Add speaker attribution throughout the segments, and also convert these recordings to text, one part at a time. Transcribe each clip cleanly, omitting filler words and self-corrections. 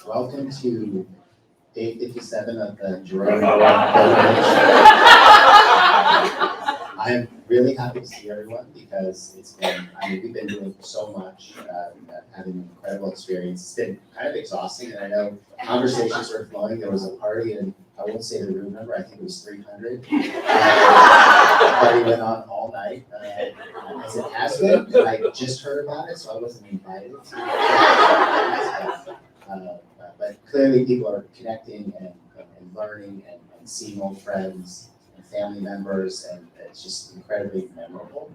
Speaker 1: Welcome to day 57 of the Jerome Rohwer Pilgrimage. I'm really happy to see everyone because it's been, we've been doing so much, having an incredible experience. It's been kind of exhausting, and I know conversations were flowing. There was a party, and I won't say the room number, I think it was 300. The party went on all night, as it has been. I just heard about it, so I wasn't invited. But clearly people are connecting and learning and seeing old friends and family members, and it's just incredibly memorable.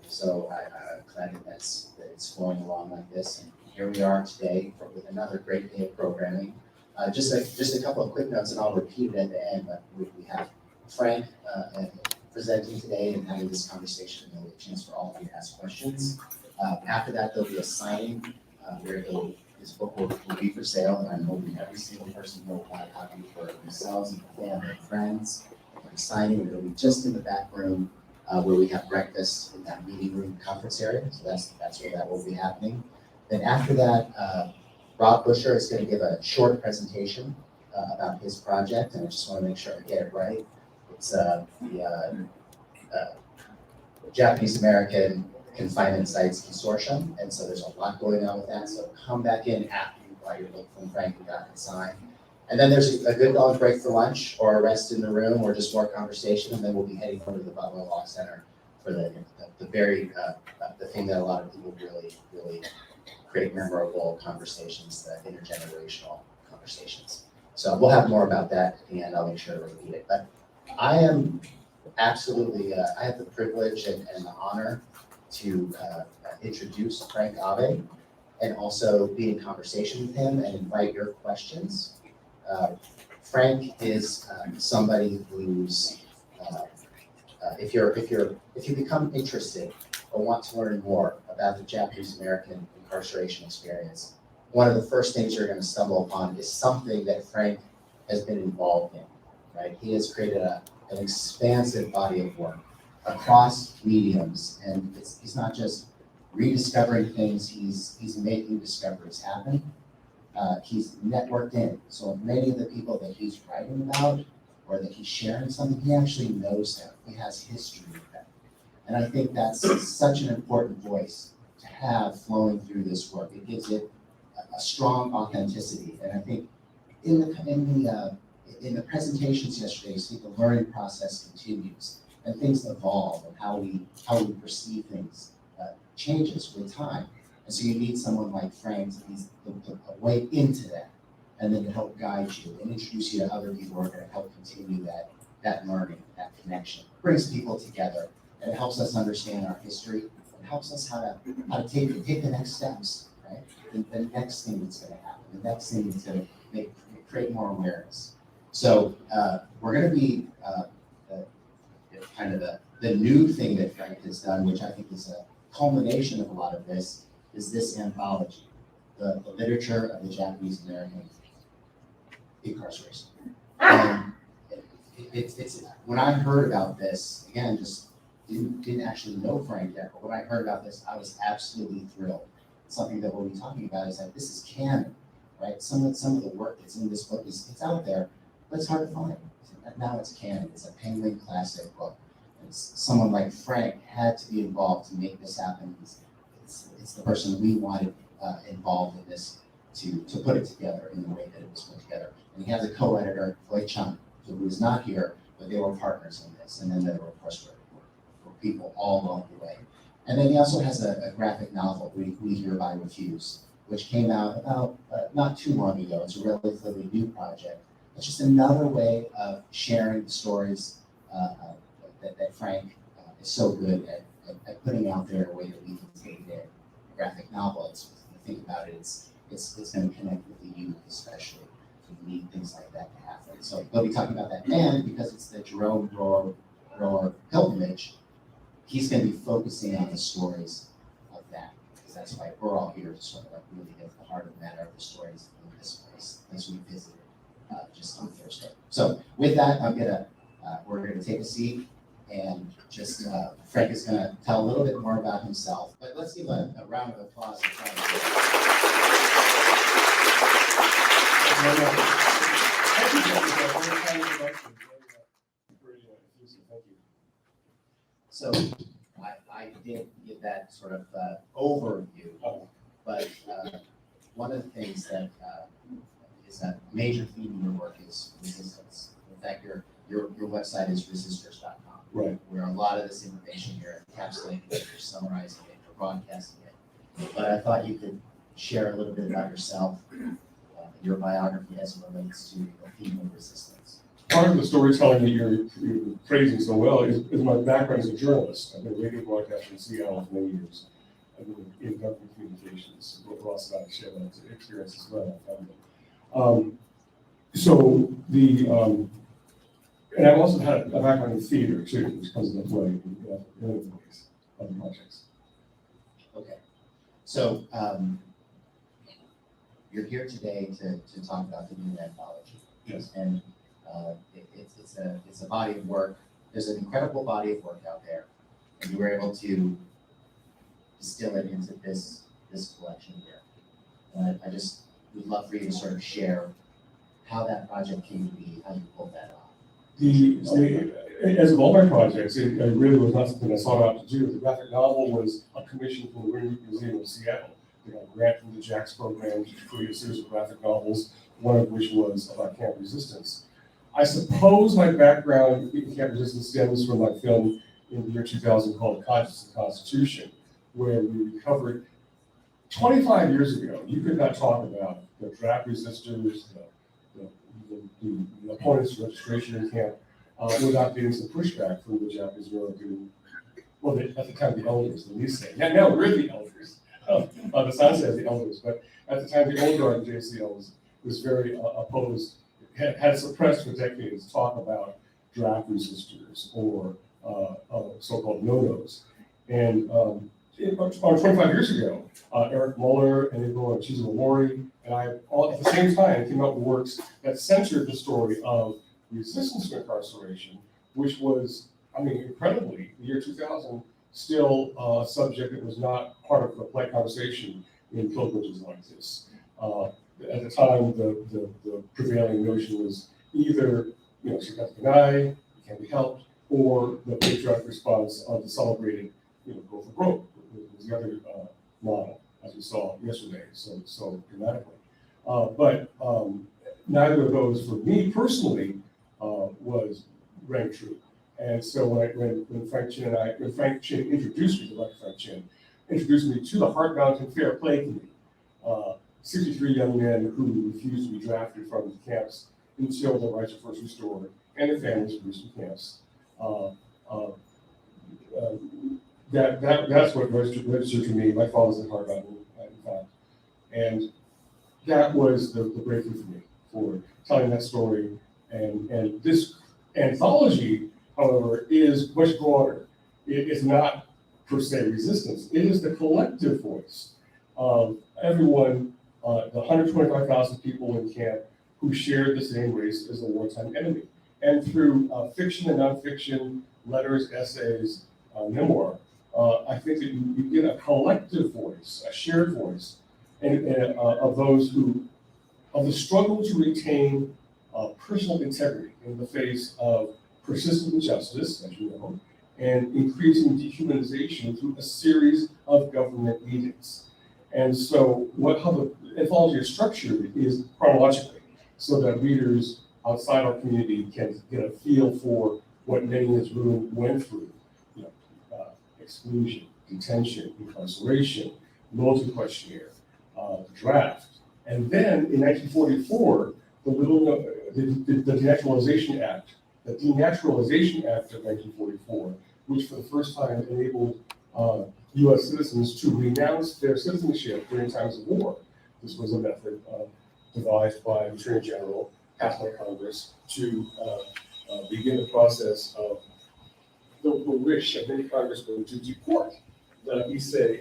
Speaker 1: So I'm glad that it's flowing along like this. And here we are today with another great day of programming. Just a couple of quick notes, and I'll repeat it at the end, but we have Frank presenting today and having this conversation, and there'll be a chance for all of you to ask questions. After that, there'll be a signing where his book will be for sale, and I'm hoping every single person will buy a copy for themselves and family and friends. The signing will be just in the back room where we have breakfast in that meeting room conference area. So that's where that will be happening. Then after that, Rob Busher is going to give a short presentation about his project, and I just want to make sure I get it right. It's the Japanese American Confinement Sites Consortium, and so there's a lot going on with that. So come back in after you buy your book from Frank and got it signed. And then there's a good long break for lunch or a rest in the room or just more conversation, and then we'll be heading over to the Butler Law Center for the very the thing that a lot of people really create memorable conversations, the intergenerational conversations. So we'll have more about that, and I'll make sure to repeat it. But I am absolutely, I have the privilege and the honor to introduce Frank Abe and also be in conversation with him and invite your questions. Frank is somebody who's, if you become interested or want to learn more about the Japanese American incarceration experience, one of the first things you're going to stumble upon is something that Frank has been involved in, right? He has created an expansive body of work across mediums, and he's not just rediscovering things, he's making discoveries happen. He's networked in, so many of the people that he's writing about or that he's sharing something, he actually knows them, he has history with them. And I think that's such an important voice to have flowing through this work. It gives it a strong authenticity, and I think in the presentations yesterday, you see the learning process continues and things evolve, and how we perceive things changes with time. And so you need someone like Frank to be the way into that, and then to help guide you and introduce you to other people who are going to help continue that learning, that connection. It brings people together, and it helps us understand our history. It helps us how to take the next steps, right? The next thing that's going to happen, the next thing that's going to create more awareness. So we're going to be kind of the new thing that Frank has done, which I think is a culmination of a lot of this, is this anthology, the literature of the Japanese American incarceration. And it's when I heard about this, again, just didn't actually know Frank yet, but when I heard about this, I was absolutely thrilled. Something that we'll be talking about is that this is canon, right? Some of the work that's in this book it's out there, but it's hard to find. Now it's canon. It's a Penguin Classic book. Someone like Frank had to be involved to make this happen. It's the person that we wanted involved in this to put it together in the way that it was put together. And he has a co-editor, Floyd Chung, who is not here, but they were partners in this. And then there were, of course, were people all along the way. And then he also has a graphic novel, We Hereby Refuse, which came out about not too long ago. It's a relatively new project. It's just another way of sharing the stories that Frank is so good at putting out there in a way that we can take it. Graphic novel, when you think about it, it's going to connect with the youth especially. So you need things like that to happen. So we'll be talking about that. And because it's the Jerome Rohwer Pilgrimage, he's going to be focusing on the stories of that, because that's why we're all here to sort of like really get to the heart of the matter of the stories in this place as we visited just on Thursday. So with that, we're gonna take a seat. And just, Frank is gonna tell a little bit more about himself, but let's give a round of applause. So I did give that sort of overview, but one of the things that is a major theme in your work is resistance. In fact, your website is resistors.com.
Speaker 2: Right.
Speaker 1: Where a lot of this information here encapsulating it, you're summarizing it, you're broadcasting it. But I thought you could share a little bit about yourself, your biography as it relates to the theme of resistance.
Speaker 2: Part of the storytelling that you're praising so well is my background as a journalist. I've been radio broadcaster in Seattle for many years. I've been in government communications. We're also about to share that experience as well. And I've also had a background in theater too, which comes into play in other ways, other projects.
Speaker 1: Okay. So you're here today to talk about the new anthology.
Speaker 2: Yes.
Speaker 1: And it's a body of work. There's an incredible body of work out there, and you were able to distill it into this collection here. And I just would love for you to sort of share how that project came to be, how you pulled that off.
Speaker 2: As of all my projects, it really was not something I sought out to do. The graphic novel was a commission from the Ring Museum of Seattle. They got a grant from the JAX program to create a series of graphic novels, one of which was about camp resistance. I suppose my background in camp resistance stems from my film in the year 2000 called Conscience and Constitution, where we recovered 25 years ago. You could not talk about the draft resistors, the opponents of registration in camp without getting some pushback from the Japanese military. Well, at the time, the elders, the Nisei. Now we're the elders. The San says the elders, but at the time, the old guard JCL was very opposed, had suppressed for decades talk about draft resistors or so-called no-nos. And about 25 years ago, Eric Muller and Igor Chizumori and I all at the same time came up with works that centered the story of resistance to incarceration, which was, incredibly, the year 2000, still a subject that was not part of the polite conversation in pilgrimages like this. At the time, the prevailing notion was either, she got denied, it can't be helped, or the patriotic response of the celebrated, go for broke, was the other model, as we saw yesterday, so dramatically. But neither of those, for me personally, rang true. And so when Frank Chin introduced me, the Dr. Frank Chin, introduced me to the Heart Mountain Fair Play Committee, 63 young men who refused to be drafted from the camps until their rights were first restored, and their families produced from camps. That's what registered to me. My father's in Heart Mountain, in fact. And that was the breakthrough for me, for telling that story. And this anthology, however, is much broader. It is not per se resistance. It is the collective voice of everyone, the 125,000 people in camp who shared the same race as the wartime enemy. And through fiction and nonfiction, letters, essays, memoir, I think that you get a collective voice, a shared voice, and of those of the struggle to retain personal integrity in the face of persistent injustice, as you know, and increasing dehumanization through a series of government edicts. And so how the anthology is structured is chronologically, so that readers outside our community can get a feel for what many in this room went through, exclusion, detention, incarceration, loyalty questionnaire, draft. And then in 1944, the Denaturalization Act of 1944, which for the first time enabled U.S. citizens to renounce their citizenship during times of war. This was a method devised by the Attorney General, passed by Congress, to begin the process of the wish of many congressmen to deport the Issei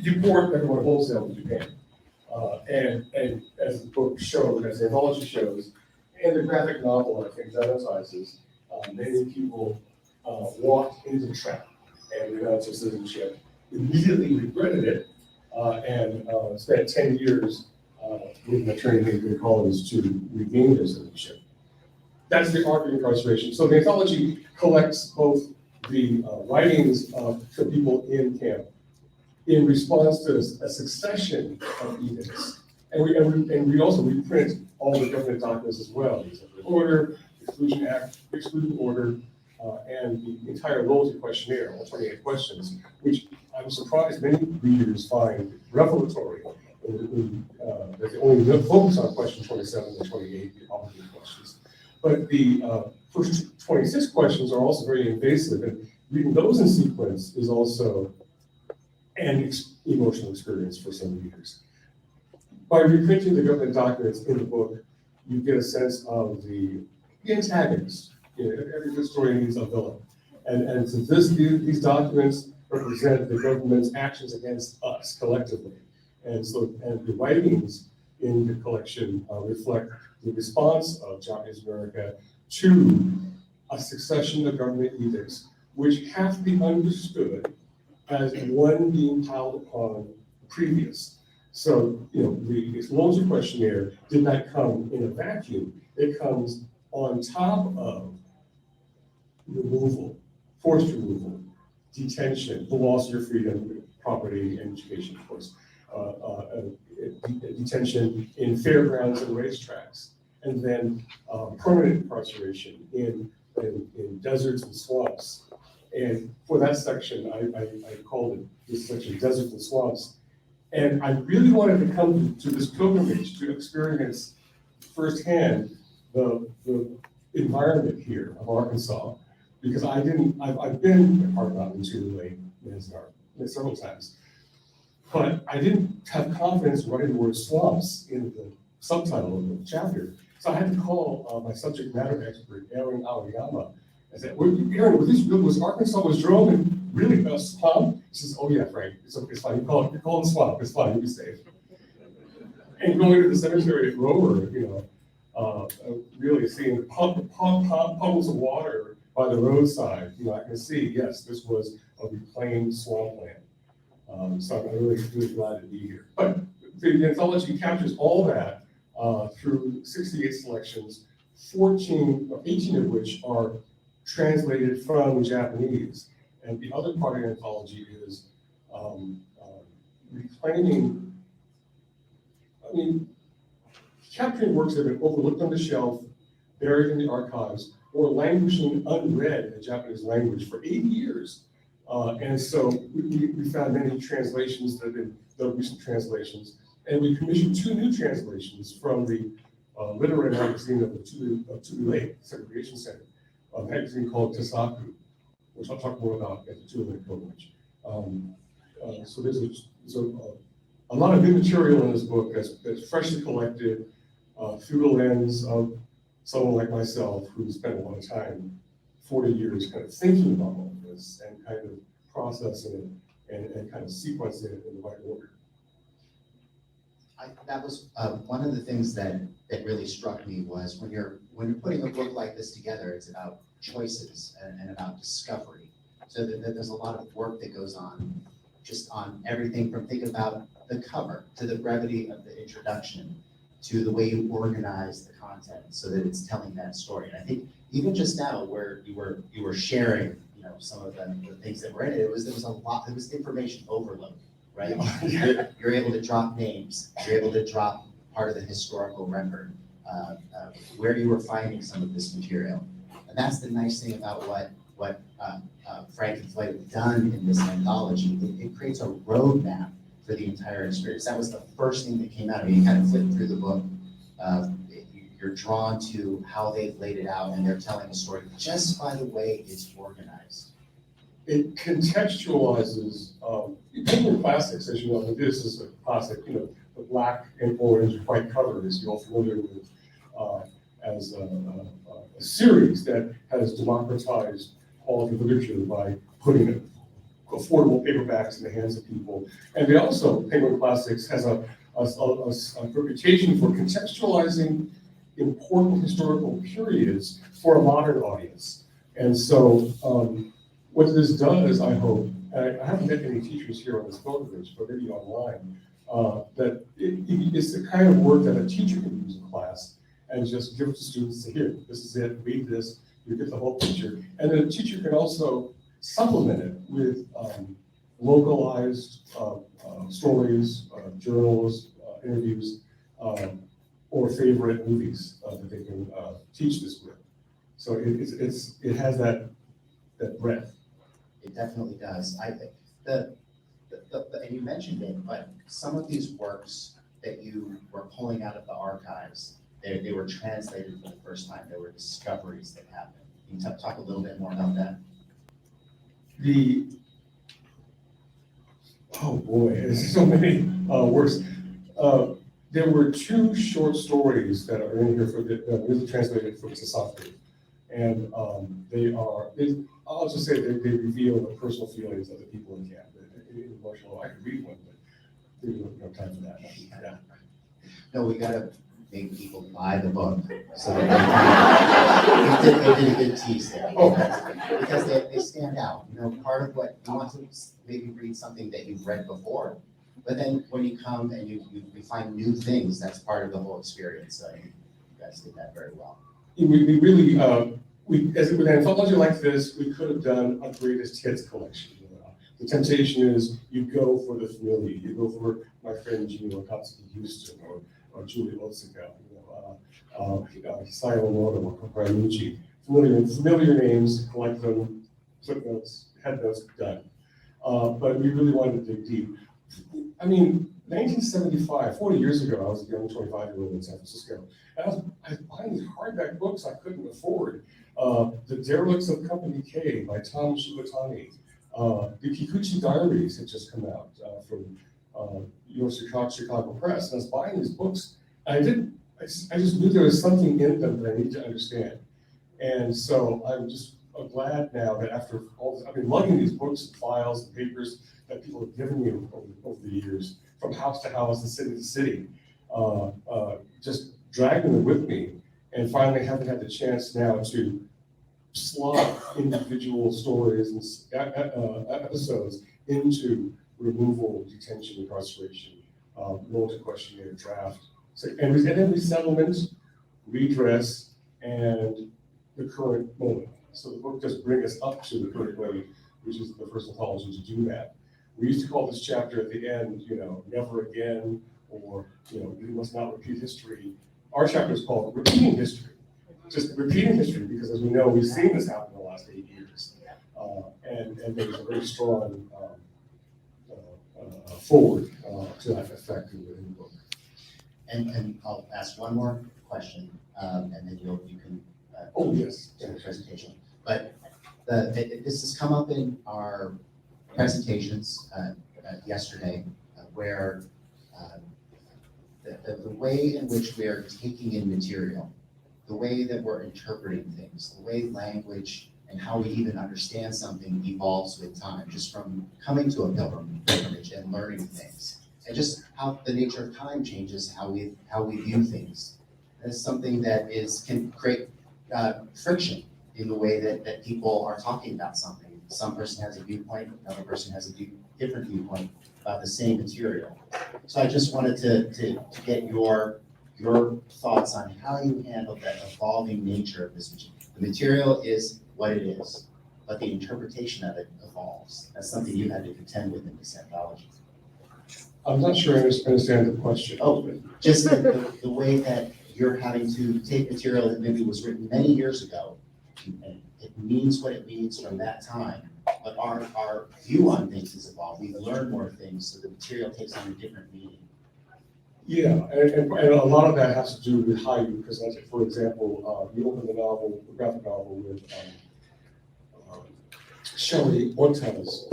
Speaker 2: deport everyone wholesale to Japan. And as the book shows, as the anthology shows, And the graphic novel, I think, dramatizes many people walked into the trap and renounced their citizenship, immediately regretted it, and spent 10 years with an attorney named Greg Collins to regain their citizenship. That's the arc of incarceration. So the anthology collects both the writings of the people in camp in response to a succession of edicts. And we also reprint all the government documents as well, the executive order, exclusion act, exclusion order, and the entire loyalty questionnaire, all 28 questions, which I'm surprised many readers find revelatory. That they only focus on question 27 and 28, the obligated questions. But the first 26 questions are also very invasive, and reading those in sequence is also an emotional experience for some readers. By reprinting the government documents in the book, you get a sense of the antagonist. Every good story needs a villain. And so these documents represent the government's actions against us collectively. And the writings in the collection reflect the response of Japanese America to a succession of government edicts, which have to be understood as one being piled upon the previous. So, the loyalty questionnaire did not come in a vacuum. It comes on top of removal, forced removal, detention, the loss of your freedom, property, and education, of course, detention in fairgrounds and racetracks, and then permanent incarceration in deserts and swamps. And for that section, I called it this section, Deserts and Swamps. And I really wanted to come to this pilgrimage to experience firsthand the environment here of Arkansas, because I've been at Hard Mountain to Lake Manzanar several times, but I didn't have confidence writing the word swamps in the subtitle of the chapter. So I had to call my subject matter expert, Aaron Aoyama. I said, Aaron, was Arkansas, was Jerome really a swamp? He says, oh yeah, Frank, it's fine. You call it a swamp, it's fine, you'll be safe. And going to the cemetery at Rohwer, really seeing puddles of water by the roadside, I can see, yes, this was a reclaimed swampland. So I'm really glad to be here. But the anthology captures all that through 68 selections, 18 of which are translated from Japanese. And the other part of the anthology is reclaiming, capturing works that have been overlooked on the shelf, buried in the archives, or languishing unread in the Japanese language for 80 years. And so we found many translations that have been the recent translations, and we commissioned 2 new translations from the literary magazine of the Tule Lake Segregation Center, a magazine called Tasaku, which I'll talk more about at the Tule Lake Pilgrimage. So there's a lot of new material in this book that's freshly collected through the lens of someone like myself who spent a lot of time, 40 years, kind of thinking about all this and kind of processing it and kind of sequencing it in the right order.
Speaker 1: That was one of the things that really struck me was when you're putting a book like this together, it's about choices and about discovery. So there's a lot of work that goes on, just on everything from thinking about the cover to the brevity of the introduction to the way you organize the content so that it's telling that story. And I think even just now, where you were sharing, some of the things that were in it, there was information overload. Right? You're able to drop names, you're able to drop part of the historical record, where you were finding some of this material. And that's the nice thing about what Frank and Floyd have done in this anthology. It creates a roadmap for the entire experience. That was the first thing that came out of it. You kind of flip through the book, you're drawn to how they've laid it out, and they're telling a story just by the way it's organized.
Speaker 2: It contextualizes paper classics, as you know. This is a classic, the black and orange white cover, as you're all familiar with, as a series that has democratized quality literature by putting affordable paperbacks in the hands of people. And they also, Penguin Classics has a reputation for contextualizing important historical periods for a modern audience. And so what this does, I hope, and I haven't met any teachers here on this pilgrimage, but maybe online, that it's the kind of work that a teacher can use in class and just give it to students to hear. This is it, read this, you get the whole picture. And then the teacher can also supplement it with localized stories, journals, interviews, or favorite movies that they can teach this with. So it has that breadth.
Speaker 1: It definitely does. I think and you mentioned it, but some of these works that you were pulling out of the archives, they were translated for the first time. There were discoveries that happened. Can you talk a little bit more about that?
Speaker 2: Oh boy, there's so many works. There were 2 short stories that are in here that really translated from Sasaki. And I'll just say they reveal the personal feelings of the people in camp. Emotional. I could read one, but there's no time for that. Yeah.
Speaker 1: No, we gotta make people buy the book so that they did a good tease there. Because they stand out. You know, part of what you want to maybe read something that you've read before, but then when you come and you find new things, that's part of the whole experience. So you guys did that very well.
Speaker 2: We really, as with an anthology like this, we could have done a greatest hits collection. The temptation is you go for the familiar, you go for my friend Jimmy Wakatsuki Houston or Julie Otsuka, Hisayo Noda or Kokoyuchi. Familiar names, collect them, footnotes, headnotes, done. But we really wanted to dig deep. I mean, 1975, 40 years ago, I was a young 25-year-old in San Francisco, and I was buying these hardback books I couldn't afford. The Derelicts of Company K by Tom Shibatani. The Kikuchi Diaries had just come out from Chicago Press, and I was buying these books. I just knew there was something in them that I needed to understand. And so I'm just glad now that after all this, I've been lugging these books and files and papers that people have given me over the years, from house to house and city to city, just dragging them with me, and finally haven't had the chance now to slot individual stories and episodes into removal, detention, incarceration, multi questionnaire, draft, and then resettlement, redress, and the current moment. So the book does bring us up to the current moment, which is the first anthology to do that. We used to call this chapter at the end, never again, or, you must not repeat history. Our chapter is called Repeating History. Just repeating history, because as we know, we've seen this happen in the last 8 years. And there's a very strong forward to that effect in the book.
Speaker 1: And I'll ask one more question, and then you can
Speaker 2: Yes,
Speaker 1: do the presentation. But this has come up in our presentations yesterday, where the way in which we are taking in material, the way that we're interpreting things, the way language and how we even understand something evolves with time, just from coming to a pilgrimage and learning things, and just how the nature of time changes how we view things. It's something that can create friction in the way that people are talking about something. Some person has a viewpoint, another person has a different viewpoint about the same material. So I just wanted to get your thoughts on how you handle that evolving nature of this material. The material is what it is, but the interpretation of it evolves. That's something you had to contend with in this anthology.
Speaker 2: I'm not sure I understand the question.
Speaker 1: Just the way that you're having to take material that maybe was written many years ago, and it means what it means from that time, but our view on things has evolved. We've learned more things, so the material takes on a different meaning.
Speaker 2: Yeah, and a lot of that has to do with how you present it. For example, you open the graphic novel with Shelley Orta's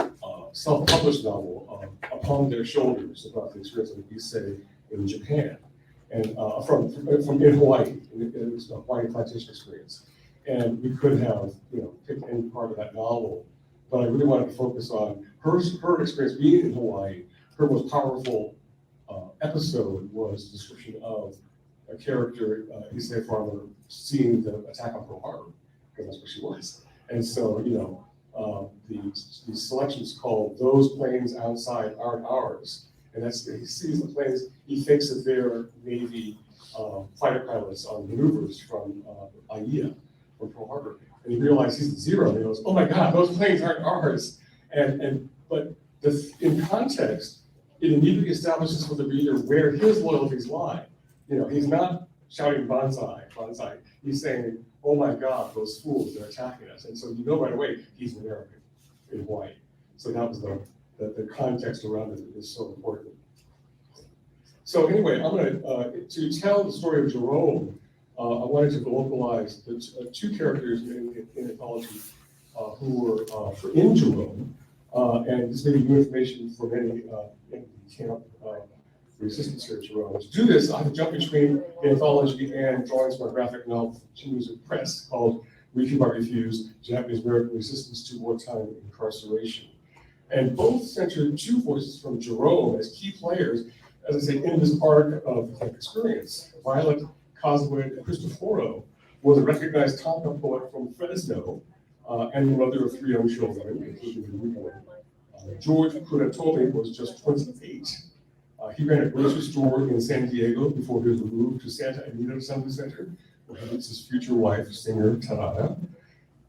Speaker 2: self-published novel, Upon Their Shoulders, about the experience of Issei in Japan, and from in Hawaii. It was a Hawaii plantation experience. And we could have, picked any part of that novel, but I really wanted to focus on her experience being in Hawaii. Her most powerful episode was the description of a character, Issei Farmer, seeing the attack on Pearl Harbor, because that's where she was. And so, the selections called "Those Planes Outside Aren't Ours," and that's, he sees the planes, he thinks that they're Navy fighter pilots on maneuvers from AIA, from Pearl Harbor. And he realizes he's at zero, and he goes, "Oh my God, those planes aren't ours." But in context, it immediately establishes for the reader where his loyalties lie. He's not shouting "Banzai, Banzai." He's saying, "Oh my God, those fools, they're attacking us." And so right away, he's an American in white. So that was the context around it is so important. So anyway, I'm going to tell the story of Jerome. I wanted to localize the two characters in anthology who were in Jerome, and this may be new information for many in the camp resistance here at Jerome. To do this, I have to jump between the anthology and drawings from a graphic novel from Music Press called Hereby Refuse, Japanese American Resistance to Wartime Incarceration. And both center two voices from Jerome as key players, as I say, in this arc of the experience. Violet Coswood Cristoforo was a recognized Tonka poet from Fresno and the mother of 3 young children, including a newborn. George Kuratome was just 28. He ran a grocery store in San Diego before he was moved to Santa Anita Assembly Center, where he meets his future wife, singer Tarada.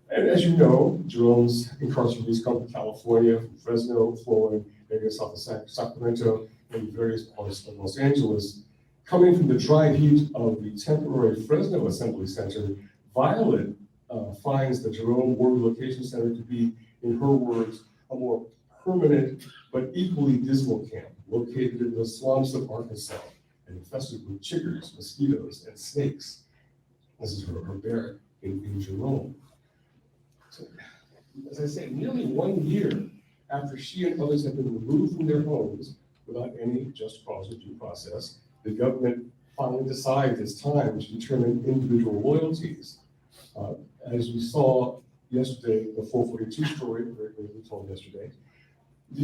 Speaker 2: And as you know, Jerome's incarcerees come from California, from Fresno, flowing maybe south of Sacramento, and various parts of Los Angeles. Coming from the dry heat of the temporary Fresno Assembly Center, Violet finds the Jerome War Relocation Center to be, in her words, a more permanent but equally dismal camp located in the swamps of Arkansas and infested with chiggers, mosquitoes, and snakes. This is her barrack in Jerome. So, as I said, nearly 1 year after she and others have been removed from their homes without any just cause or due process, the government finally decides it's time to determine individual loyalties. As we saw yesterday, the 442 story that we told yesterday,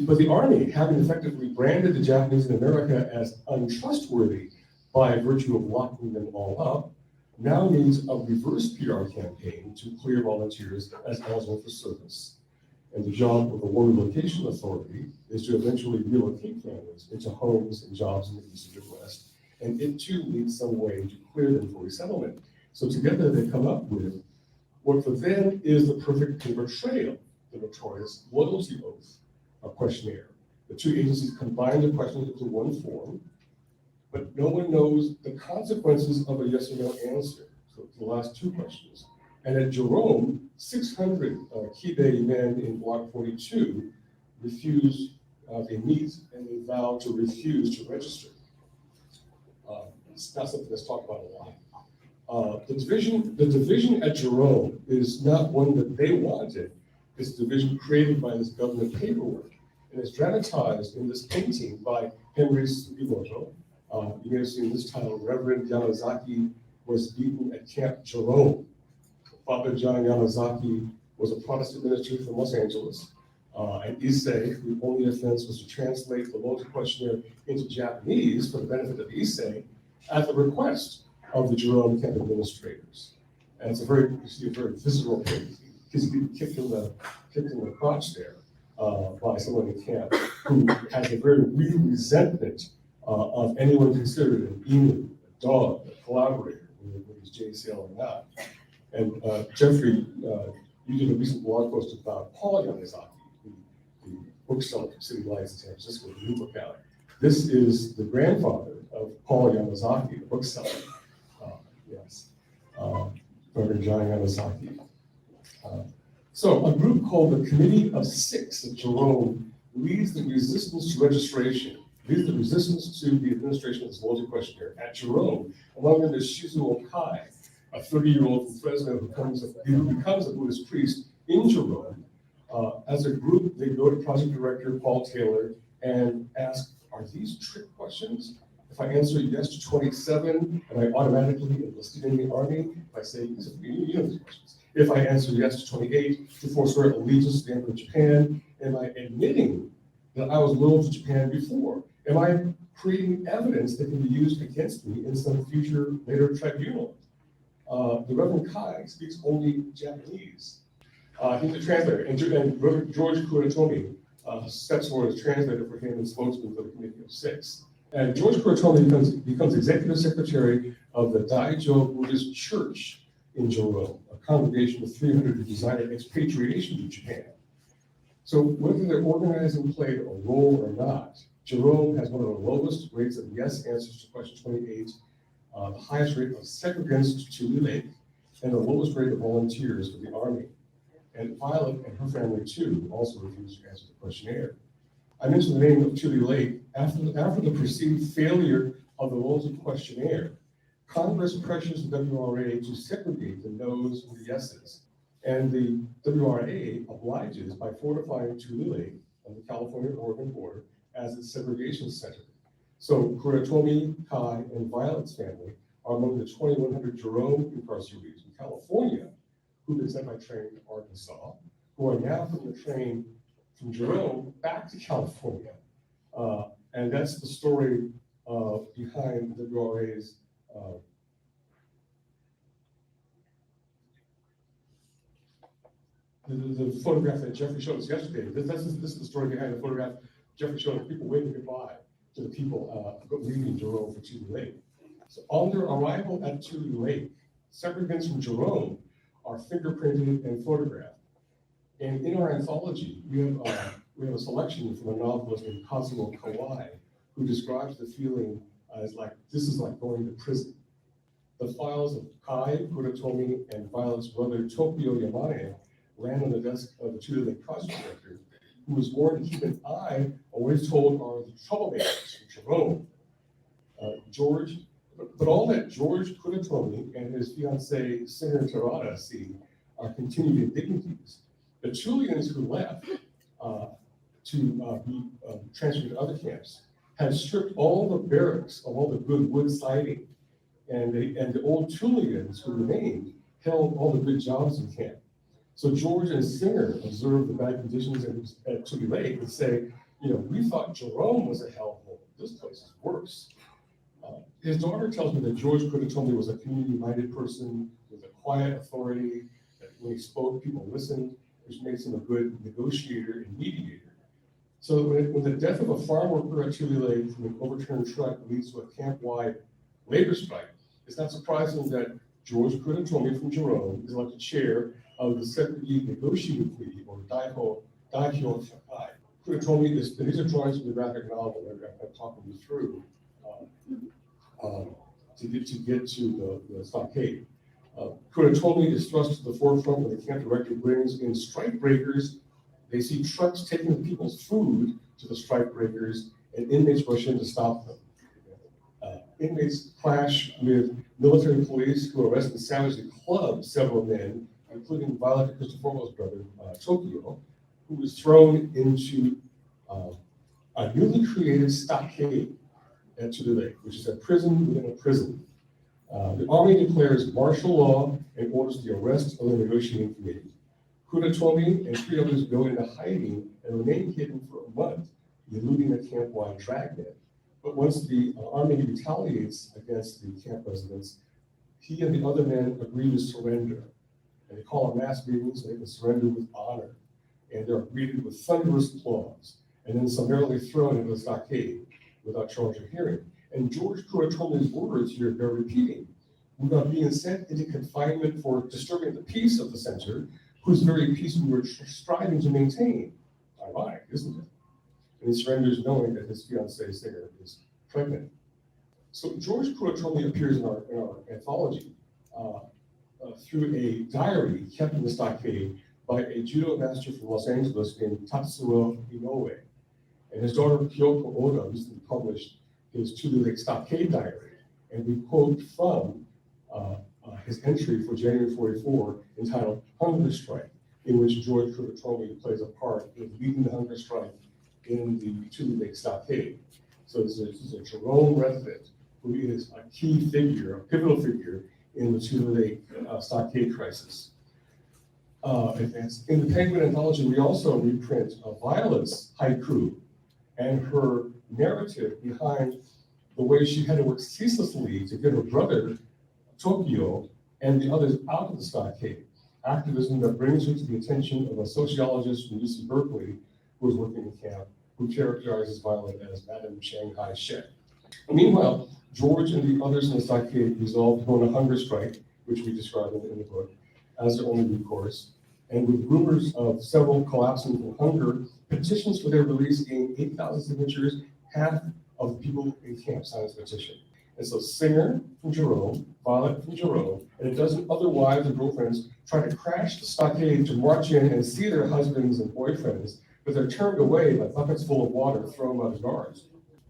Speaker 2: but the Army, having effectively branded the Japanese in America as untrustworthy by virtue of locking them all up, now needs a reverse PR campaign to clear volunteers as eligible for service. And the job of the War Relocation Authority is to eventually relocate families into homes and jobs in the East and Midwest, and it too needs some way to clear them for resettlement. So together they come up with what for them is the perfect paper trail, the notorious loyalty oath, a questionnaire. The two agencies combine the questions into one form, but no one knows the consequences of a yes or no answer. So the last two questions. And at Jerome, 600 Kibei men in Block 42 refuse, they meet and they vow to refuse to register. It's not something that's talked about a lot. The division at Jerome is not one that they wanted. It's a division created by this government paperwork, and it's dramatized in this painting by Henry Sugimoto. You may have seen this title, Reverend Yamazaki was beaten at Camp Jerome. Father John Yamazaki was a Protestant minister from Los Angeles, and Issei, whose only offense was to translate the loyalty questionnaire into Japanese for the benefit of Issei at the request of the Jerome camp administrators. And it's a very visceral thing. He's getting kicked in the crotch there by someone in camp who has a very real resentment of anyone considered an emu, a dog, a collaborator, whether he's JCL or not. And Jeffrey, you did a recent blog post about Paul Yamazaki, the bookseller from City Lights in San Francisco, the new book out. This is the grandfather of Paul Yamazaki, the bookseller. Yes, Reverend John Yamazaki. So a group called the Committee of Six at Jerome leads the resistance to registration, leads the resistance to the administration of this loyalty questionnaire at Jerome. Among them is Shizuo Kai, a 30-year-old from Fresno who becomes a Buddhist priest in Jerome. As a group, they go to project director Paul Taylor and ask, are these trick questions? If I answer yes to 27, am I automatically enlisted in the Army? If I say, you know these questions. If I answer yes to 28, to forswear allegiance to the Emperor of Japan, am I admitting that I was loyal to Japan before? Am I creating evidence that can be used against me in some future later tribunal? The Reverend Kai speaks only Japanese. He's a translator, and Reverend George Kuratomi steps forward as translator for him and spokesman for the Committee of Six. And George Kuratomi becomes executive secretary of the Daijo Buddhist Church in Jerome, a congregation of 300 who desired expatriation to Japan. So whether their organizing played a role or not, Jerome has one of the lowest rates of yes answers to question 28, the highest rate of segregants to Lake, and the lowest rate of volunteers for the Army. And Violet and her family too also refused to answer the questionnaire. I mentioned the name of Tule Lake after the perceived failure of the Lowell questionnaire. Congress pressures the WRA to segregate the no's from the yeses. And the WRA obliges by fortifying Tule Lake on the California-Oregon border as its segregation center. So Kuratomi, Kai, and Violet's family are among the 2,100 Jerome incarcerees in California who've been sent by train to Arkansas, who are now putting the train from Jerome back to California. And that's the story behind the WRA's the photograph that Jeffrey showed us yesterday. This is the story behind the photograph Jeffrey showed us, people waving goodbye to the people leaving Jerome for Tule Lake. So on their arrival at Tule Lake, segregants from Jerome are fingerprinted and photographed. And in our anthology, we have a selection from a novelist named Kazuo Kawai, who describes the feeling as like, this is like going to prison. The files of Kai, Kuratomi, and Violet's brother Tokyo Yamane land on the desk of the Tule Lake project director, who was warned to keep an eye on what he's told are the troublemakers from Jerome. But all that George Kuratomi and his fiancee, singer Terada, see are continued indignities. The Tulians who left to be transferred to other camps had stripped all the barracks of all the good wood siding, and the old Tulians who remained held all the good jobs in camp. So George and Singer observed the bad conditions at Tule Lake and say, we thought Jerome was a hellhole. This place is worse. His daughter tells me that George Kuratomi was a community-minded person with a quiet authority, that when he spoke, people listened, which makes him a good negotiator and mediator. So when the death of a farm worker at Tule Lake from an overturned truck leads to a camp-wide labor strike, it's not surprising that George Kuratomi from Jerome is elected chair of the Separate Negotiating Committee, or Daihyo Shakai. Kuratomi these are drawings from the graphic novel that I'm talking you through to get to the stockade. Kuratomi is thrust to the forefront when the camp director brings in strike breakers. They see trucks taking the people's food to the strike breakers, and inmates rush in to stop them. Inmates clash with military police who arrest and savagely club several men, including Violet Christopher's brother, Tokyo, who was thrown into a newly created stockade at Tule Lake, which is a prison within a prison. The Army declares martial law and orders the arrest of the negotiating committee. Kuratomi and 3 others go into hiding and remain hidden for a month, eluding a camp-wide dragnet. But once the Army retaliates against the camp residents, he and the other men agree to surrender. And they call a mass meeting so they can surrender with honor. And they're greeted with thunderous applause, and then summarily thrown into the stockade without charge or hearing. And George Kuratomi's words here bear repeating. We are being sent into confinement for disturbing the peace of the center, whose very peace we were striving to maintain. Ironic, isn't it? And he surrenders knowing that his fiancée Singer is pregnant. So George Kuratomi appears in our anthology through a diary kept in the stockade by a judo master from Los Angeles named Tatsuro Inoue. And his daughter Kyoko Oda recently published his Tule Lake Stockade diary. And we quote from his entry for January 44 entitled Hunger Strike, in which George Kuratomi plays a part in leading the hunger strike in the Tule Lake Stockade. So this is a Jerome resident who is a key figure, a pivotal figure in the Tule Lake Stockade crisis. In the Penguin anthology, we also reprint Violet's haiku. and her narrative behind the way she had to work ceaselessly to get her brother, Tokyo, and the others out of the stockade. Activism that brings her to the attention of a sociologist from UC Berkeley who was working in camp, who characterizes violence as Madame Shanghai Shek. Meanwhile, George and the others in the stockade resolved to go on a hunger strike, which we describe in the book, as their only recourse. And with rumors of several collapsing from hunger, petitions for their release gained 8,000 signatures, half of the people in camp signed the petition. And so Singer from Jerome, Violet from Jerome, and a dozen other wives and girlfriends try to crash the stockade to march in and see their husbands and boyfriends, but they're turned away by buckets full of water thrown by the guards.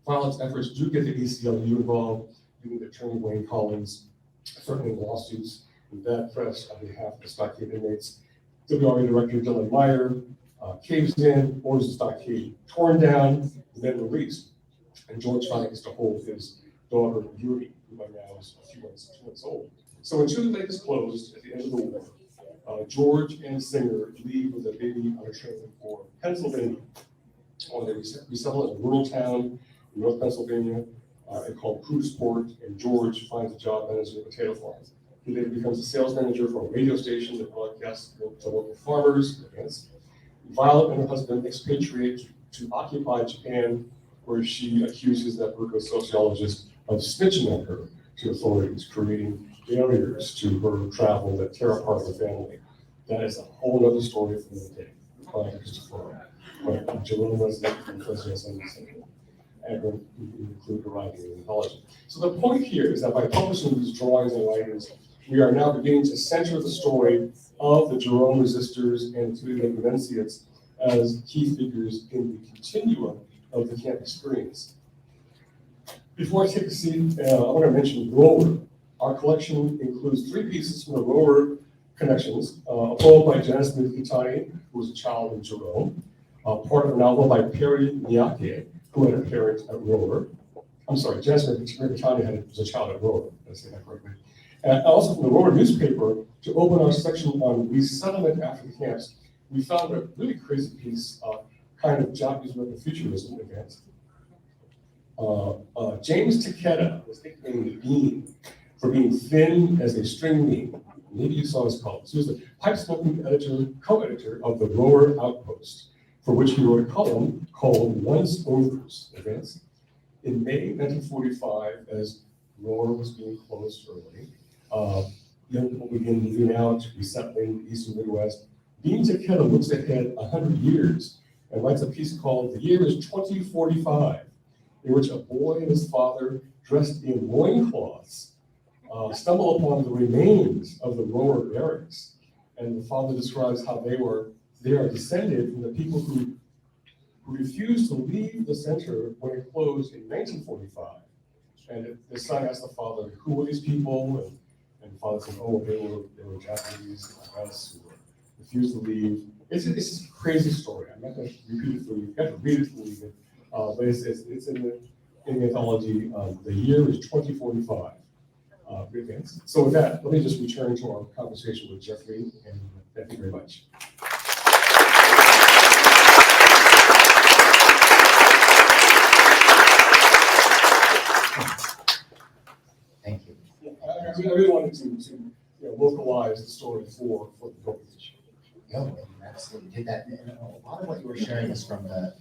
Speaker 2: Violet's efforts do get the ACLU involved, giving attorney Wayne Collins threatening lawsuits and bad press on behalf of the stockade inmates. WRA Director Dylan Meyer caves in, orders the stockade torn down, and then released. And George finally gets to hold his daughter, Yuri, who by now is a few months old. So when Chili Lake is closed at the end of the war, George and Singer leave with a baby on a train for Pennsylvania. They resettle in a rural town in North Pennsylvania and called Cruiseport, and George finds a job managing a potato farm. He later becomes a sales manager for a radio station that broadcasts to local farmers. Violet and her husband expatriate to occupy Japan, where she accuses that Berkeley sociologist of snitching on her to authorities, creating barriers to her travel that tear apart her family. That is a whole other story from the day. But Jerome was the president and will include her writing in anthology. So the point here is that by publishing these drawings and writings, we are now beginning to center the story of the Jerome resistors and the Chili Lake renunciates as key figures in the continuum of the camp experience. Before I take a seat, I want to mention Rohwer. Our collection includes 3 pieces from the Rohwer Connections, a poem by Janice Mikitani, who was a child in Jerome, part of a novel by Perry Miyake, who had a parent at Rohwer. I'm sorry, Janice Mikitani was a child at Rohwer, did I say that correctly? And also from the Rohwer newspaper, to open our section on resettlement after the camps, we found a really crazy piece, kind of Japanese American futurism against. James Takeda was nicknamed the Bean for being thin as a string bean. Maybe you saw his columns. He was the pipe-smoking co-editor of the Rohwer Outpost, for which he wrote a column called Once Overs. In May 1945, as Rohwer was being closed early, young people begin moving out, resettling the Eastern Midwest. Bean Takeda looks ahead 100 years and writes a piece called The Year is 2045, in which a boy and his father, dressed in loincloths, stumble upon the remains of the Rohwer barracks. And the father describes how they are descended from the people who refused to leave the center when it closed in 1945. And the son asked the father, who were these people? And the father said, oh, they were Japanese like us who refused to leave. It's a crazy story. I'm not going to repeat it for you. You have to read it to believe it. But it's in the anthology. The year is 2045. So with that, let me just return to our conversation with Jeffrey, and thank you very much.
Speaker 1: Thank you.
Speaker 2: I really wanted to localize the story for the book.
Speaker 1: No, you absolutely did that. And a lot of what you were sharing is from the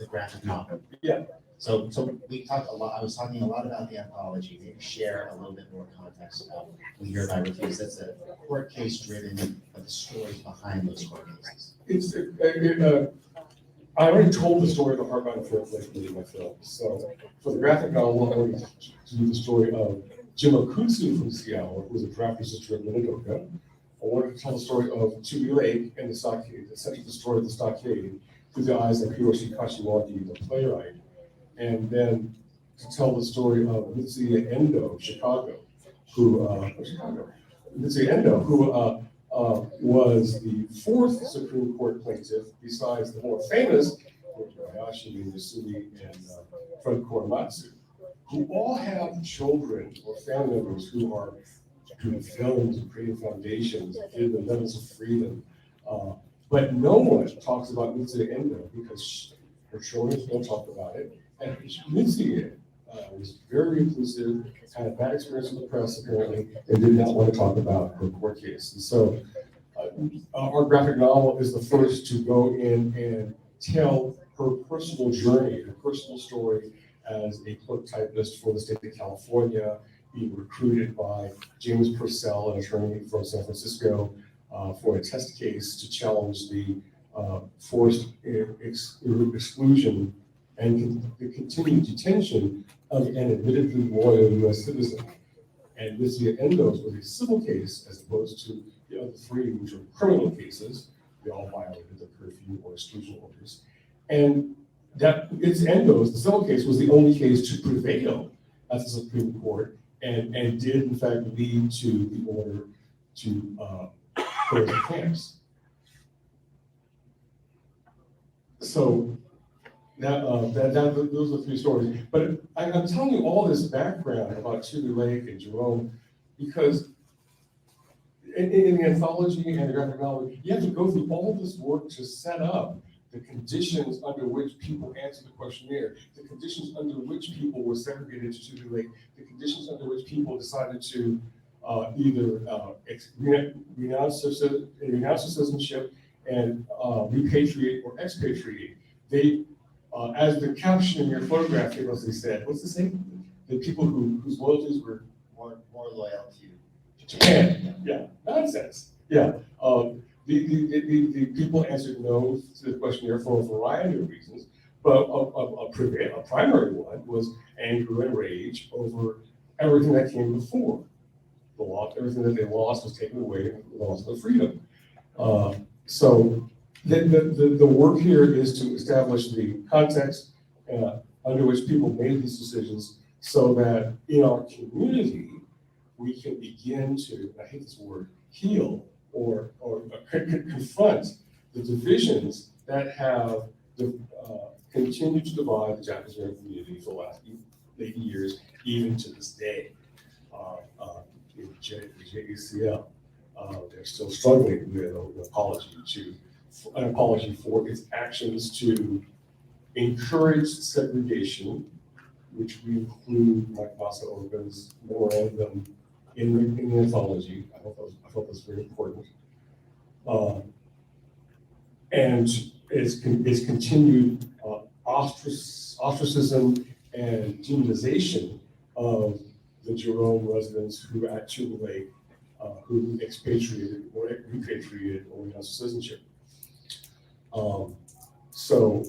Speaker 1: graphic novel.
Speaker 2: Yeah.
Speaker 1: So we talked a lot. I was talking a lot about the anthology. Maybe share a little bit more context about We Hereby Refuse. That's a court case driven, but the stories behind those court cases.
Speaker 2: I already told the story of the Hardbound Conflict in my film. So for the graphic novel, I wanted to do the story of Jim Okutsu from Seattle, who was a draft resistor at Minidoka. I wanted to tell the story of Chili Lake and the stockade, essentially the story of the stockade through the eyes of Hiroshi Kashiwagi, the playwright, and then to tell the story of Mitsuya Endo, Chicago, who was the 4th Supreme Court plaintiff, besides the more famous Kobayashi, Misui, and Fred Korematsu, who all have children or family members who are doing films and creating foundations and giving them medals of freedom. But no one talks about Mitsuya Endo because Her children don't talk about it. And Mitzi was very inclusive, had a bad experience with the press apparently, and did not want to talk about her court case. And so our graphic novel is the first to go in and tell her personal journey, her personal story as a clerk typist for the state of California, being recruited by James Purcell, an attorney from San Francisco, for a test case to challenge the forced exclusion and the continued detention of an admittedly loyal U.S. citizen. And Missy Endos was a civil case as opposed to the other three, which were criminal cases. They all violated the curfew or exclusion orders. And that it's Endos, the civil case, was the only case to prevail at the Supreme Court and did in fact lead to the order to close the camps. So those are three stories. But I'm telling you all this background about Chili Lake and Jerome because in the anthology and the graphic novel, you have to go through all this work to set up the conditions under which people answered the questionnaire, the conditions under which people were segregated to Chili Lake, the conditions under which people decided to either renounce their citizenship and repatriate or expatriate. They, as the caption in your photograph famously said, what's the saying? The people whose loyalties were
Speaker 1: More loyal to
Speaker 2: Japan. Yeah, nonsense. Yeah. The people answered no to the questionnaire for a variety of reasons, but a primary one was anger and rage over everything that came before. The law, everything that they lost was taken away, and the loss of freedom. So the work here is to establish the context under which people made these decisions so that in our community, we can begin to, I hate this word, heal or confront the divisions that have continued to divide the Japanese American community for the last 80 years, even to this day. In JACL, they're still struggling with an apology for its actions to encourage segregation, which we include Mike Masa Oben's memorandum in the anthology. I thought that was very important. And its continued ostracism and demonization of the Jerome residents who at Chili Lake, who expatriated or repatriated or renounced citizenship. So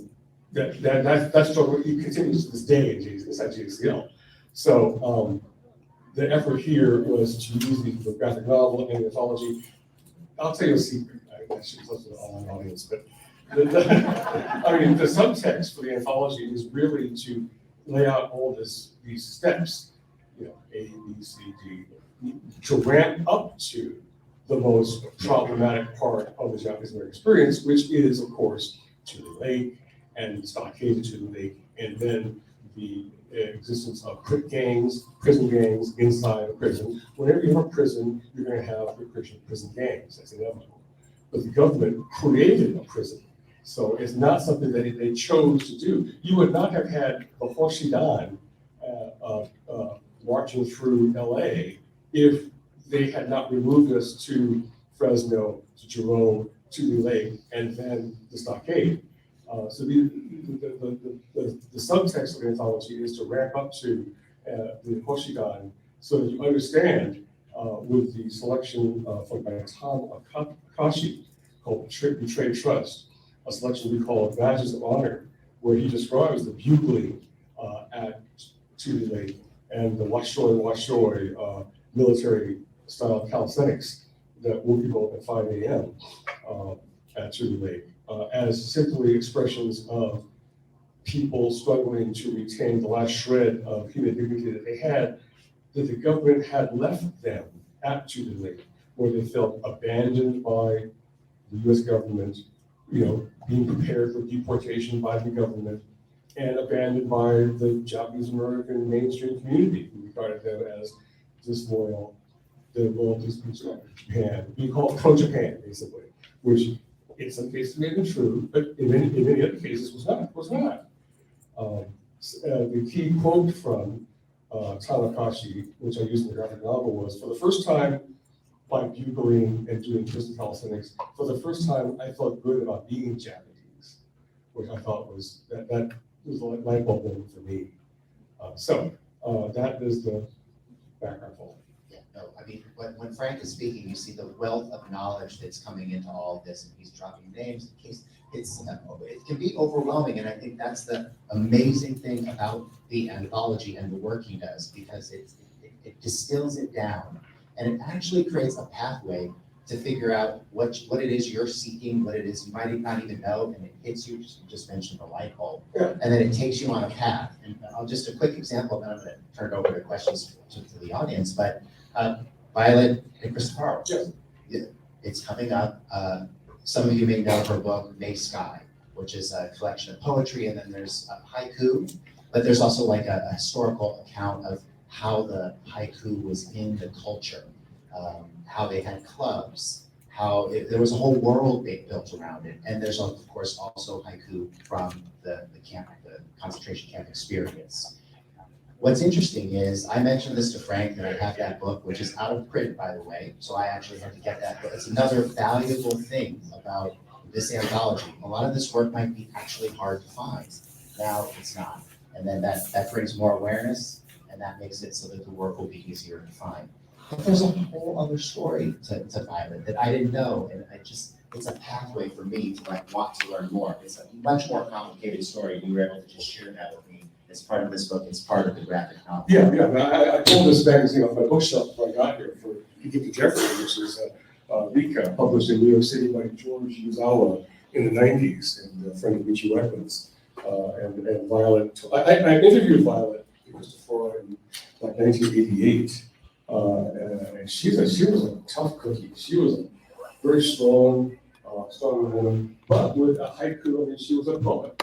Speaker 2: that struggle continues to this day inside JCL. So the effort here was to use the graphic novel and the anthology. I'll tell you a secret. I should close to the online audience, but the subtext for the anthology is really to lay out all these steps, A, B, C, D, to ramp up to the most problematic part of the Japanese American experience, which is, of course, Chili Lake and the stockade to Chili Lake, and then the existence of prison gangs inside a prison. Whenever you have a prison, you're going to have the prison gangs. That's inevitable. But the government created a prison. So it's not something that they chose to do. You would not have had the Hoshidan marching through LA if they had not removed us to Fresno, to Jerome, to the lake, and then the stockade. So the subtext of the anthology is to ramp up to the Hoshidan so that you understand with the selection by Tom Akashi called Betrayed Trust, a selection we call Badges of Honor, where he describes the bugling at Chili Lake and the Washoi military style calisthenics that woke people up at 5 a.m. At Chili Lake as simply expressions of people struggling to retain the last shred of human dignity that they had, that the government had left them at Chili Lake, where they felt abandoned by the U.S. government, being prepared for deportation by the government, and abandoned by the Japanese American mainstream community, who regarded them as disloyal, the loyalties to Japan, we call it pro-Japan, basically, which In some cases, it may have been true, but in many other cases, was not. The key quote from Tanakashi, which I used in the graphic novel, was, "For the first time, by bugling and doing twisted calisthenics, for the first time, I felt good about being Japanese," which I thought was, that was a light bulb moment for me. That is the background for it.
Speaker 1: Yeah, no, I mean, when Frank is speaking, you see the wealth of knowledge that's coming into all of this, and he's dropping names in case it can be overwhelming, and I think that's the amazing thing about the anthology and the work he does, because it distills it down, and it actually creates a pathway to figure out what it is you're seeking, what it is you might not even know, and it hits you. You just mentioned the light bulb,
Speaker 2: Yeah.
Speaker 1: and then it takes you on a path. And I'll just a quick example, then I'm going to turn it over to questions to the audience. But Violet and Christopher,
Speaker 2: Yes.
Speaker 1: it's coming up. Some of you may know her book May Sky, which is a collection of poetry, and then there's a haiku, but there's also like a historical account of how the haiku was in the culture. How they had clubs, there was a whole world built around it. And there's, of course, also haiku from the concentration camp experience. What's interesting is, I mentioned this to Frank, that I have that book, which is out of print, by the way, so I actually had to get that book. It's another valuable thing about this anthology. A lot of this work might be actually hard to find. Now it's not. And then that brings more awareness, and that makes it so that the work will be easier to find. But there's a whole other story to Violet that I didn't know, and it's a pathway for me to want to learn more. It's a much more complicated story. You were able to just share that with me. It's part of this book. It's part of the graphic novel.
Speaker 2: Yeah. I pulled this magazine off my bookshelf before I got here for You Give to Jeffrey, which is Rika, published in New York City by George Yuzawa in the 90s, and a friend of Michi Weapons. And Violet, I interviewed Violet Christopher in 1988. And she was a tough cookie. She was a very strong woman, but with a haiku. I mean, she was a poet,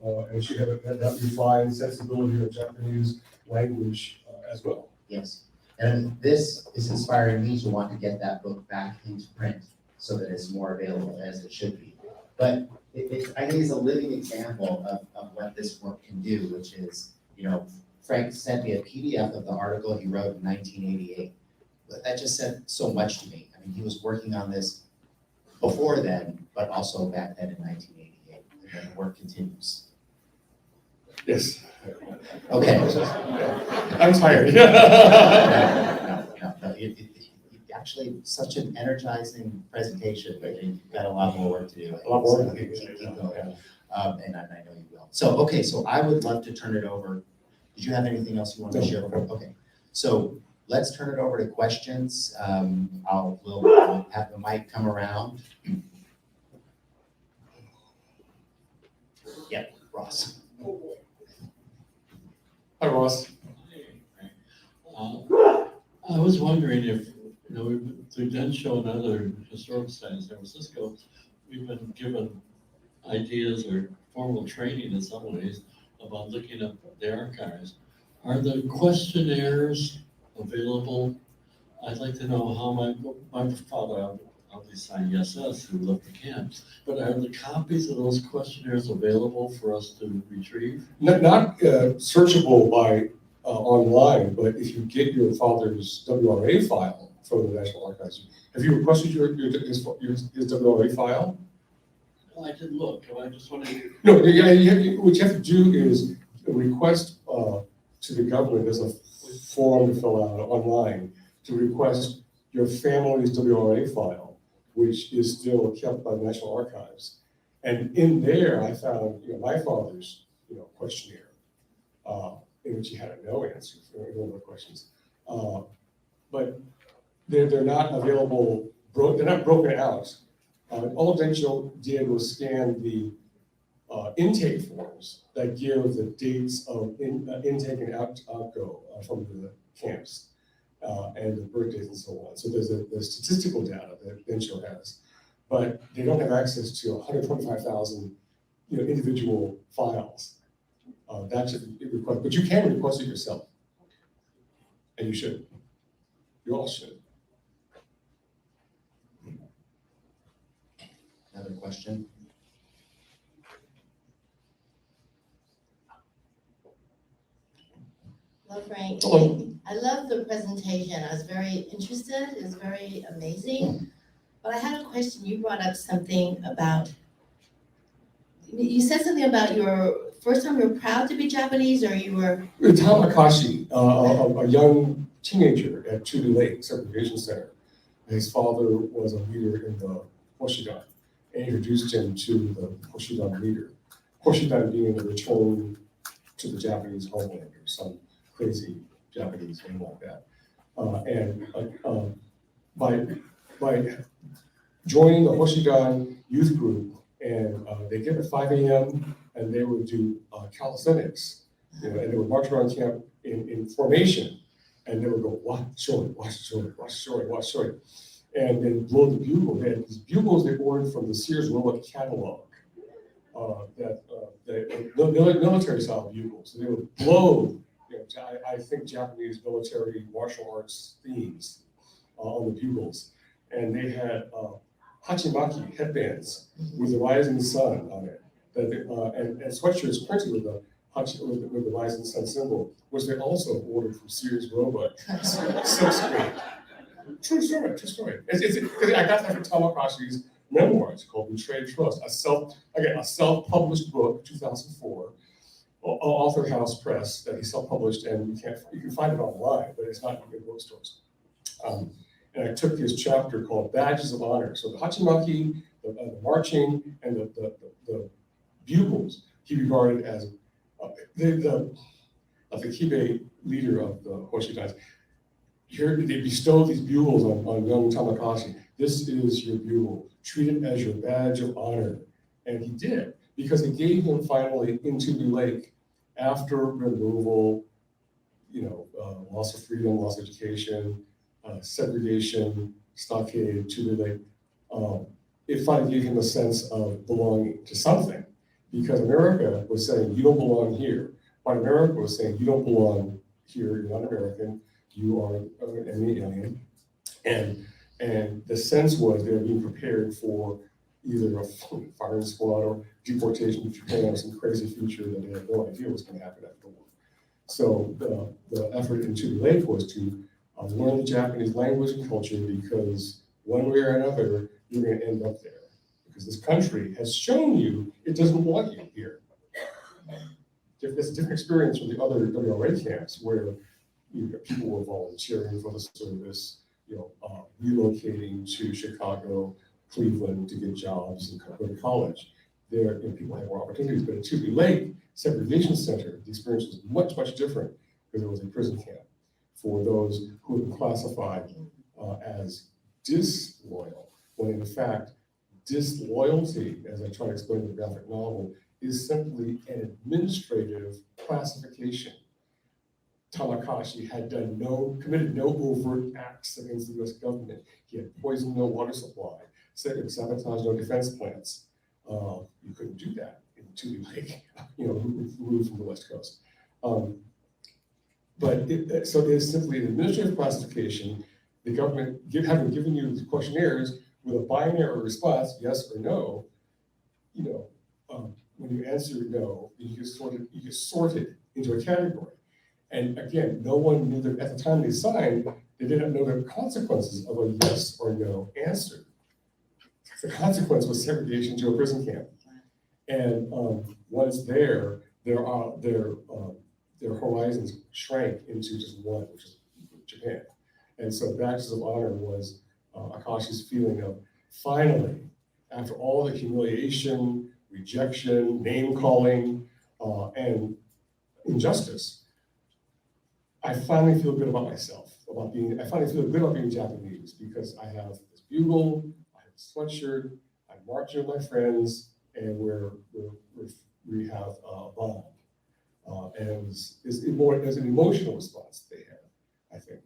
Speaker 2: and she had that refined sensibility of Japanese language as well.
Speaker 1: Yes, and this is inspiring me to want to get that book back into print so that it's more available, as it should be. But I think it's a living example of what this work can do, which is, Frank sent me a PDF of the article he wrote in 1988. But that just said so much to me. I mean, he was working on this before then, but also back then in 1988. And then the work continues.
Speaker 2: Yes.
Speaker 1: Okay.
Speaker 2: I'm tired.
Speaker 1: No. Actually, such an energizing presentation, but you've got a lot more work to do.
Speaker 2: A lot more
Speaker 1: So
Speaker 2: work to do.
Speaker 1: keep going. And I know you will. So I would love to turn it over. Did you have anything else you want to share? Okay. So let's turn it over to questions. We'll have the mic come around. Yep, Ross.
Speaker 2: Hi, Ross.
Speaker 3: I was wondering if, through Den Show and other historical sites in San Francisco, we've been given ideas or formal training in some ways about looking up the archives. Are the questionnaires available? I'd like to know how my father obviously signed yes, who left the camp, but are the copies of those questionnaires available for us to retrieve?
Speaker 2: Not searchable by online, but if you get your father's WRA file from the National Archives, have you requested his WRA file?
Speaker 3: Well, I did look, I just wanted.
Speaker 2: No, what you have to do is request to the government. There's a form to fill out online to request your family's WRA file, which is still kept by the National Archives. And in there, I found my father's questionnaire, in which he had a no answer for any of the questions. But they're not available. They're not broken out. All Den Show did was scan the intake forms that give the dates of intake and outgo from the camps and the birthdays and so on. So there's statistical data that Den Show has, but they don't have access to 125,000 individual files. That should be requested, but you can request it yourself, and you should. You all should.
Speaker 1: Another question.
Speaker 4: Hello, Frank.
Speaker 2: Hello.
Speaker 4: I love the presentation. I was very interested. It was very amazing. But I had a question. You brought up something about, you said something about your first time you were proud to be Japanese, or you were,
Speaker 2: Tamakashi, a young teenager at Tule Lake Segregation Center. His father was a leader in the Hoshidan and introduced him to the Hoshidan leader. Hoshidan being the return to the Japanese homeland or some crazy Japanese name like that. By joining the Hoshidan youth group, and they get at 5 a.m. and they would do calisthenics, and they would march around camp in formation, and they would go watch short, watch short, watch short, watch short, and then blow the bugle. They had these bugles they ordered from the Sears Roebuck catalog, military style bugles. So they would blow, I think Japanese military martial arts themes on the bugles, and they had hachimaki headbands with the rising sun on it, and sweatshirts printed with the rising sun symbol, which they also ordered from Sears Roebuck silk screen. True story, true story. I got that from Tamakashi's memoirs called Betrayed Trust, a self-published book, 2004, Author House Press, that he self-published, and you can find it online, but it's not in good bookstores. And I took his chapter called Badges of Honor. So the hachimaki, the marching, and the bugles he regarded as the Kibe leader of the Hoshidans. Here they bestow these bugles on young Tamakashi. This is your bugle. Treat it as your badge of honor. And he did, because it gave him finally into the lake after removal, loss of freedom, loss of education, segregation, stockade, to the lake. It finally gave him a sense of belonging to something, because America was saying, you don't belong here. But America was saying, you don't belong here, you're not American, you are an alien. And the sense was they were being prepared for either a firing squad or deportation to Japan or some crazy future that they had no idea was going to happen after the war. So the effort in Tule Lake was to learn the Japanese language and culture, because one way or another, you're going to end up there. Because this country has shown you it doesn't want you here. It's a different experience from the other WRA camps where people were volunteering for the service, relocating to Chicago, Cleveland to get jobs and go to college. There, people had more opportunities, but at Tule Lake Segregation Center, the experience was much, much different, because it was a prison camp for those who had been classified as disloyal, when in fact, disloyalty, as I try to explain in the graphic novel, is simply an administrative classification. Tamakashi had committed no overt acts against the US government. He had poisoned no water supply, sabotaged no defense plants. You couldn't do that in Tule Lake, removed from the West Coast. So it's simply an administrative classification. The government, having given you the questionnaires with a binary response, yes or no, when you answer no, you get sorted into a category. And again, no one knew that at the time they signed, they didn't know the consequences of a yes or no answer. The consequence was segregation to a prison camp. And once their horizons shrank into just one, which is Japan. And so Badges of Honor was Akashi's feeling of, finally, after all the humiliation, rejection, name calling, and injustice, I finally feel good about myself, I finally feel good about being Japanese, because I have this bugle, I have a sweatshirt, I'm marching with my friends, and we have a bond. And it was an emotional response they had, I think.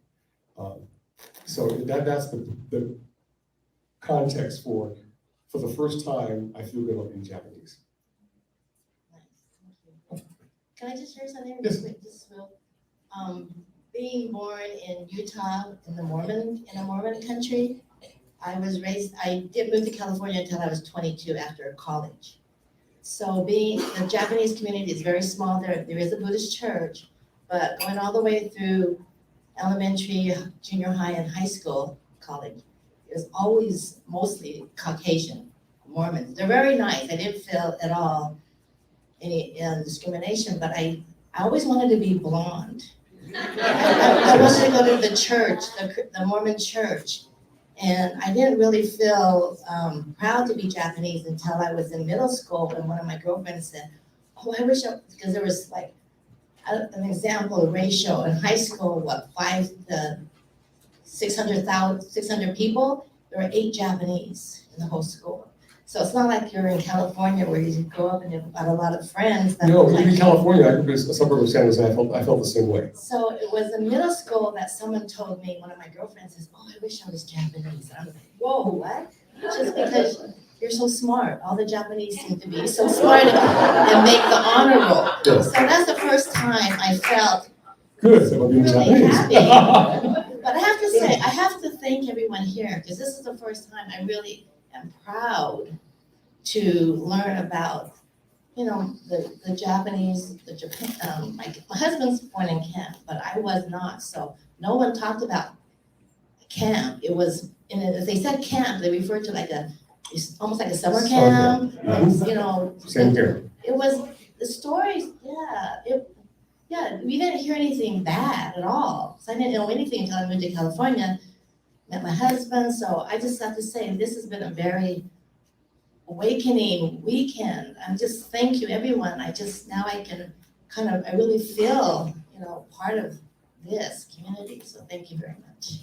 Speaker 2: So that's the context for the first time I feel good about being Japanese.
Speaker 4: nice, thank you. Can I just share something
Speaker 2: Yes.
Speaker 4: real quick? Being born in Utah in a Mormon country, I did move to California until I was 22 after college. So the Japanese community is very small. There is a Buddhist church, but going all the way through elementary, junior high, and high school, college, is always mostly Caucasian Mormons. They're very nice. I didn't feel at all any discrimination, but I always wanted to be blonde. I wanted to go to the church, the Mormon church, and I didn't really feel proud to be Japanese until I was in middle school, and one of my girlfriends said, "Oh, I wish," because there was like an example of ratio in high school, 600 people, there were 8 Japanese in the whole school. So it's not like you're in California where you grow up and you've got a lot of friends. That
Speaker 2: No,
Speaker 4: look
Speaker 2: even
Speaker 4: like
Speaker 2: in California, I grew up in a suburb of San Jose, I felt the same way.
Speaker 4: So it was in middle school that someone told me, one of my girlfriends says, "Oh, I wish I was Japanese." And I was like, "Whoa, what?" Just because you're so smart. All the Japanese seem to be so smart and make the honor roll.
Speaker 2: Yeah.
Speaker 4: So that's the first time I felt
Speaker 2: Good, so I'm being
Speaker 4: really
Speaker 2: Japanese.
Speaker 4: happy. But I have to say, I have to thank everyone here, because this is the first time I really am proud to learn about, the Japanese, my husband's born in camp, but I was not, so no one talked about camp. It was, if they said camp, they referred to it's almost like a summer camp,
Speaker 2: Same here.
Speaker 4: It was, the stories, we didn't hear anything bad at all. So I didn't know anything until I moved to California, met my husband. So I just have to say, this has been a very awakening weekend. Thank you, everyone. Now I can I really feel, part of this community. So thank you very much.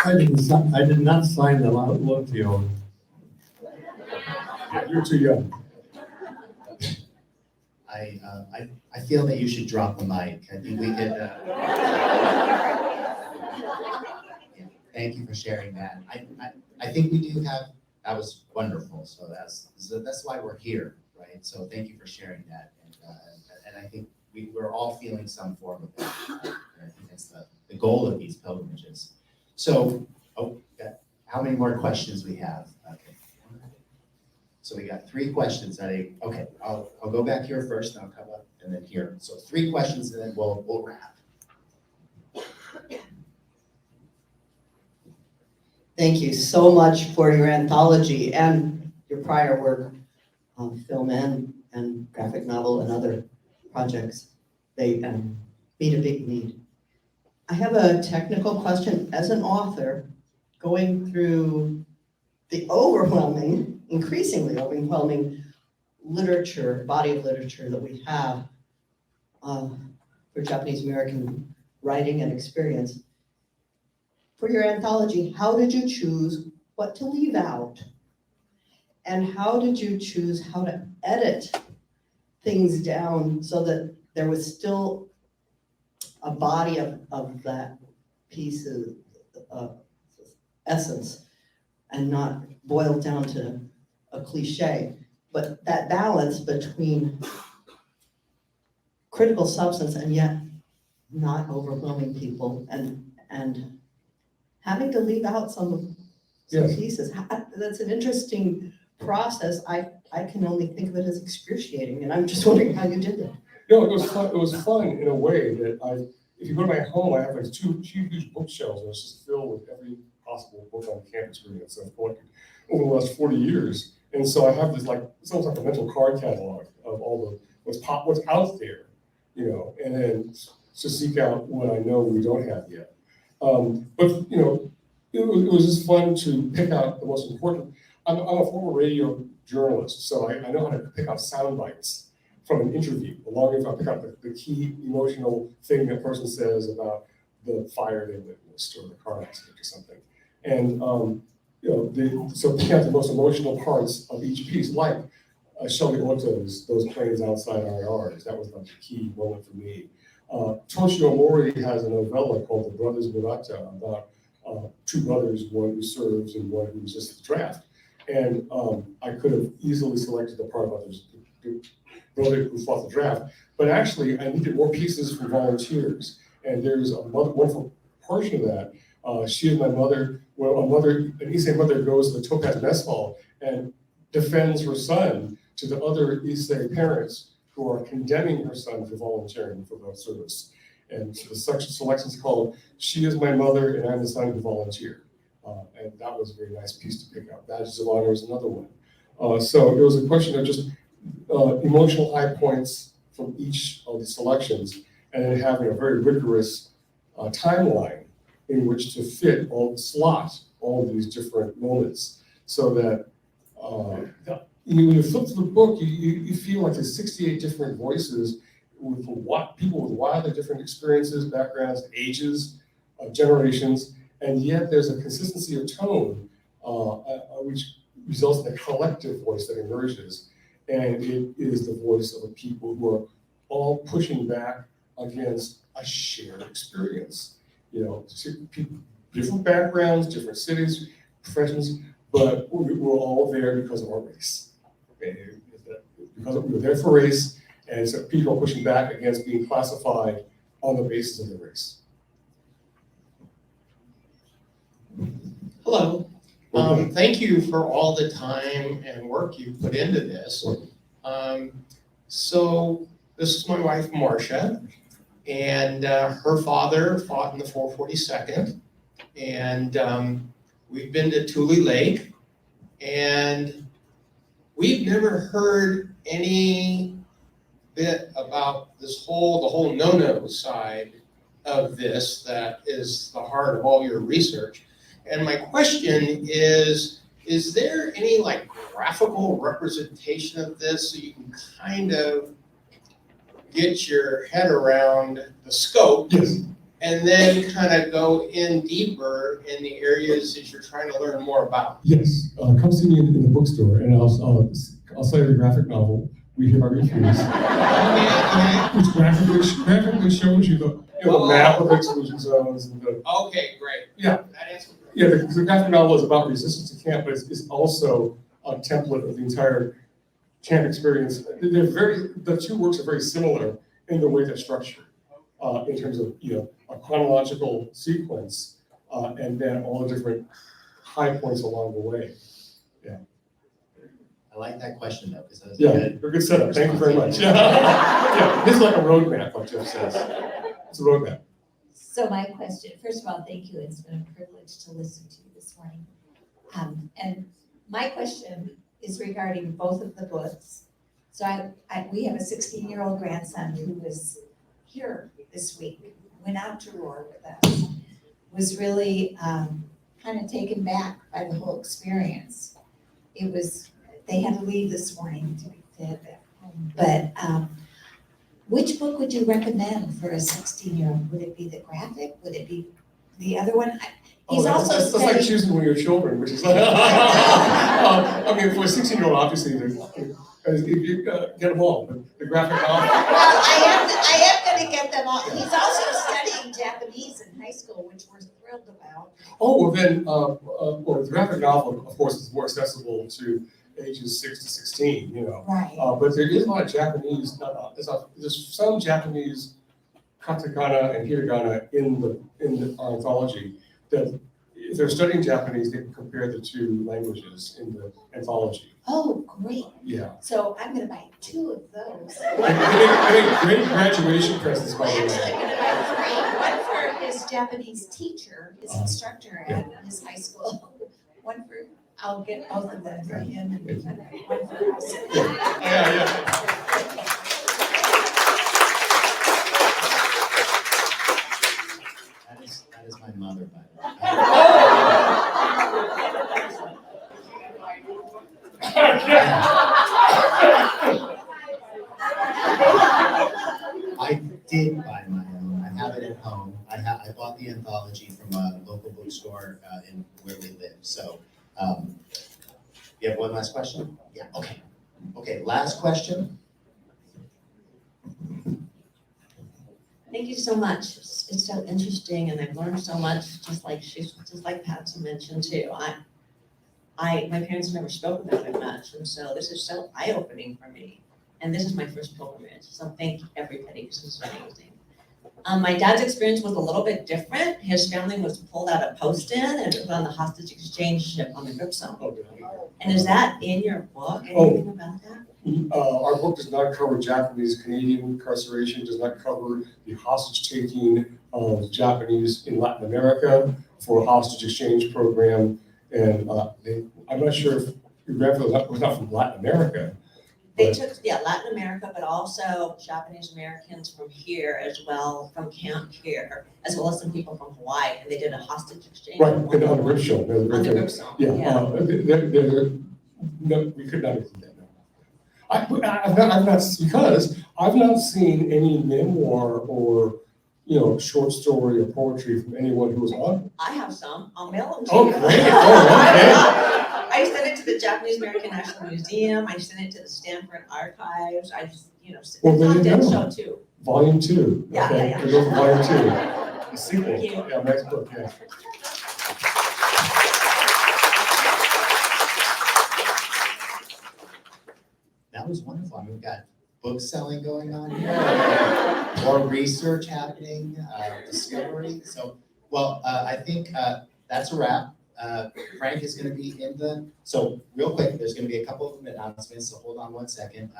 Speaker 3: I did not sign them out, look,
Speaker 2: Yeah, you're too young.
Speaker 1: I feel that you should drop the mic. I think we could. Thank you for sharing that. I think we do have. That was wonderful. So that's why we're here, right? So thank you for sharing that, and I think we're all feeling some form of that. I think that's the goal of these pilgrimages. So, how many more questions we have? Okay. So we got 3 questions. Okay, I'll go back here first, and I'll come up, and then here. So 3 questions, and then we'll wrap.
Speaker 5: Thank you so much for your anthology and your prior work on film and graphic novel and other projects. They meet a big need. I have a technical question. As an author, going through the increasingly overwhelming body of literature that we have for Japanese American writing and experience, for your anthology, how did you choose what to leave out? And how did you choose how to edit things down so that there was still a body of that piece of essence and not boiled down to a cliche, but that balance between critical substance and yet not overwhelming people and having to leave out some
Speaker 2: Yes.
Speaker 5: pieces. That's an interesting process. I can only think of it as excruciating, and I'm just wondering how you did it.
Speaker 2: No, it was fun. It was fun in a way that if you go to my home, I have like 2 huge bookshelves, and it's just filled with every possible book on camp experience I've collected over the last 40 years. And so I have this it's almost like a mental card catalog of all what's out there, and then to seek out what I know we don't have yet. But it was just fun to pick out the most important. I'm a former radio journalist, so I know how to pick out sound bites from an interview, along with I pick out the key emotional thing that person says about the fire they witnessed or the car accident or something. And so pick out the most emotional parts of each piece, like Shelby Oto's those planes outside our yards. That was like the key moment for me. Toshio Mori has a novella called The Brothers Murata about 2 brothers, one who serves and one who resists the draft. And I could have easily selected the part about brother who fought the draft, but actually I needed more pieces for volunteers. And there's a wonderful portion of that. She is my mother, an East Bay mother goes to the Topaz Mess Hall and defends her son to the other East Bay parents who are condemning her son for volunteering for the service. And so the selection is called "She is My Mother and I'm the Son Who Volunteered." And that was a very nice piece to pick up. Badges of Honor is another one. So it was a question of just emotional high points from each of the selections, and then having a very rigorous timeline in which to fit slot all of these different moments, so that when you flip through the book, you feel like there's 68 different voices with people with wildly different experiences, backgrounds, ages, generations, and yet there's a consistency of tone which results in a collective voice that emerges, and it is the voice of a people who are all pushing back against a shared experience. You know, people, different backgrounds, different cities, professions, but we're all there because of our race. Okay? Because we were there for race, and so people are pushing back against being classified on the basis of their race.
Speaker 6: Hello. Thank you for all the time and work you put into this. So this is my wife, Marcia, and her father fought in the 442nd, and we've been to Tule Lake, and we've never heard any bit about the whole no-no side of this that is the heart of all your research. And my question is there any like graphical representation of this so you can kind of get your head around the scope?
Speaker 2: Yes.
Speaker 6: And then kind of go in deeper in the areas that you're trying to learn more about?
Speaker 2: Yes. Come see me in the bookstore, and I'll sell you the graphic novel, Hereby Refuse. Which graphically shows you the map of exclusion zones and the.
Speaker 6: Okay, great.
Speaker 2: Yeah.
Speaker 6: That answers.
Speaker 2: Yeah, the graphic novel is about resistance to camp, but it's also a template of the entire camp experience. The two works are very similar in the way they're structured, in terms of a chronological sequence, and then all the different high points along the way. Yeah.
Speaker 1: I like that question though, because that's
Speaker 2: Very good setup. Thank you very much. Yeah, this is like a roadmap, like Jeff says. It's a roadmap.
Speaker 7: So my question, first of all, thank you. It's been a privilege to listen to you this morning. And my question is regarding both of the books. So we have a 16-year-old grandson who was here this week, went out to Roar with us, was really kind of taken back by the whole experience. They had to leave this morning to be fed back home. But which book would you recommend for a 16-year-old? Would it be the graphic? Would it be the other one? He's also
Speaker 2: that's like
Speaker 7: studying.
Speaker 2: choosing one of your children, which is like, I mean, for a 16-year-old, obviously, you get them all, but the graphic novel.
Speaker 7: Well, I am going to get them all. He's also studying Japanese in high school, which we're thrilled about.
Speaker 2: Oh, well then, the graphic novel, of course, is more accessible to ages 6 to 16,
Speaker 7: Right.
Speaker 2: But there is a lot of Japanese, there's some Japanese katakana and hiragana in the anthology that if they're studying Japanese, they can compare the two languages in the anthology.
Speaker 7: Oh, great.
Speaker 2: Yeah.
Speaker 7: So I'm going to buy 2 of those.
Speaker 2: I think great graduation presents, by the
Speaker 7: Actually,
Speaker 2: way.
Speaker 7: I'm going to buy 3. One for his Japanese teacher, his instructor at his high school. One for, I'll get both of them for him and one for us.
Speaker 2: Yeah.
Speaker 1: That is my mother, by the way. I did buy my own. I have it at home. I bought the anthology from a local bookstore in where we live. So, you have one last question? Yeah. Okay. Okay. Last question.
Speaker 5: Thank you so much. It's so interesting, and I've learned so much. Just like Patsy mentioned too. My parents never spoke about it much, and so this is so eye-opening for me.
Speaker 8: and this is my first pilgrimage, so thank everybody, because this is amazing. My dad's experience was a little bit different. His family was pulled out of Poston and put on the hostage exchange ship on the Grip Zone. And is that in your book, anything about that?
Speaker 2: Our book does not cover Japanese Canadian incarceration, does not cover the hostage taking of Japanese in Latin America for a hostage exchange program. And I'm not sure if your grandfather was not from Latin America.
Speaker 8: They took, Latin America, but also Japanese Americans from here as well, from camp here, as well as some people from Hawaii, and they did a hostage exchange.
Speaker 2: Right, and on the Grip Show.
Speaker 8: On the Grip Zone,
Speaker 2: Yeah, no, we could not include that, no. I've not, because I've not seen any memoir or, short story or poetry from anyone who was on.
Speaker 8: I have some, I'll mail them to
Speaker 2: Oh,
Speaker 8: you.
Speaker 2: great. Oh,
Speaker 8: I sent it to the Japanese American National Museum, I sent it to the Stanford Archives, I just, it's
Speaker 2: Well, there
Speaker 8: on
Speaker 2: you
Speaker 8: Dead
Speaker 2: go.
Speaker 8: Show too.
Speaker 2: Volume 2.
Speaker 8: Yeah,
Speaker 2: Okay,
Speaker 8: yeah.
Speaker 2: we'll go for Volume 2. The sequel.
Speaker 8: Thank you.
Speaker 2: Yeah, next book, yeah.
Speaker 1: That was wonderful. I mean, we've got book selling going on here, more research happening, discovery. So, well, I think that's a wrap. Frank is going to be so real quick, there's going to be a couple of announcements, so hold on one second.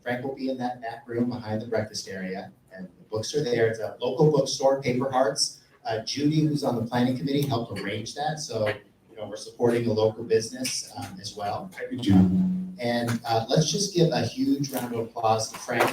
Speaker 1: Frank will be in that back room behind the breakfast area, and the books are there. It's a local bookstore, Paper Hearts. Judy, who's on the planning committee, helped arrange that, so we're supporting a local business as well. And let's just give a huge round of applause to Frank.